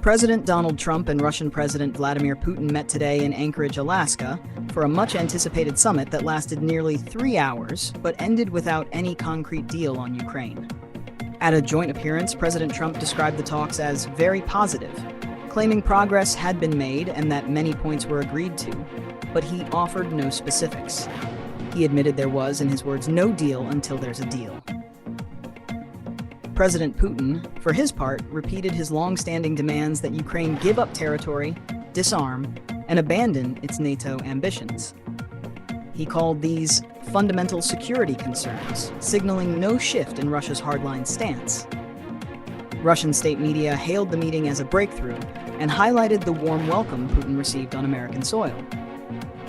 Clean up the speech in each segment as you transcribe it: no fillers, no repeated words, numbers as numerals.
President Donald Trump and Russian President Vladimir Putin met today in Anchorage, Alaska, for a much-anticipated summit that lasted nearly 3 hours, but ended without any concrete deal on Ukraine. At a joint appearance, President Trump described the talks as very positive, claiming progress had been made and that many points were agreed to, but he offered no specifics. He admitted there was, in his words, no deal until there's a deal. President Putin, for his part, repeated his long-standing demands that Ukraine give up territory, disarm, and abandon its NATO ambitions. He called these fundamental security concerns, signaling no shift in Russia's hardline stance. Russian state media hailed the meeting as a breakthrough and highlighted the warm welcome Putin received on American soil.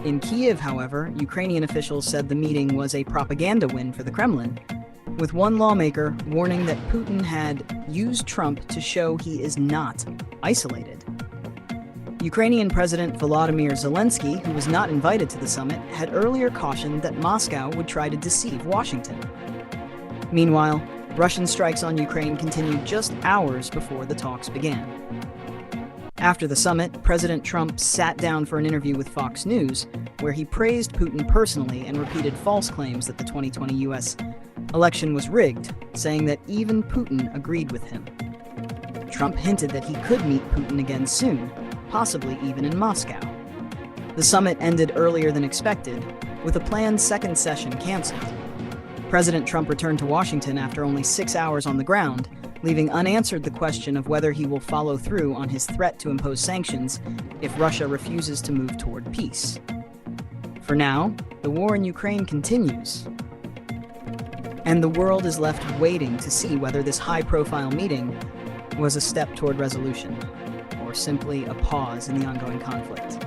In Kyiv, however, Ukrainian officials said the meeting was a propaganda win for the Kremlin, with one lawmaker warning that Putin had used Trump to show he is not isolated. Ukrainian President Volodymyr Zelensky, who was not invited to the summit, had earlier cautioned that Moscow would try to deceive Washington. Meanwhile, Russian strikes on Ukraine continued just hours before the talks began. After the summit, President Trump sat down for an interview with Fox News, where he praised Putin personally and repeated false claims that the 2020 U.S. election was rigged, saying that even Putin agreed with him. Trump hinted that he could meet Putin again soon, possibly even in Moscow. The summit ended earlier than expected, with a planned second session canceled. President Trump returned to Washington after only 6 hours on the ground, leaving unanswered the question of whether he will follow through on his threat to impose sanctions if Russia refuses to move toward peace. For now, the war in Ukraine continues, and the world is left waiting to see whether this high-profile meeting was a step toward resolution, or simply a pause in the ongoing conflict.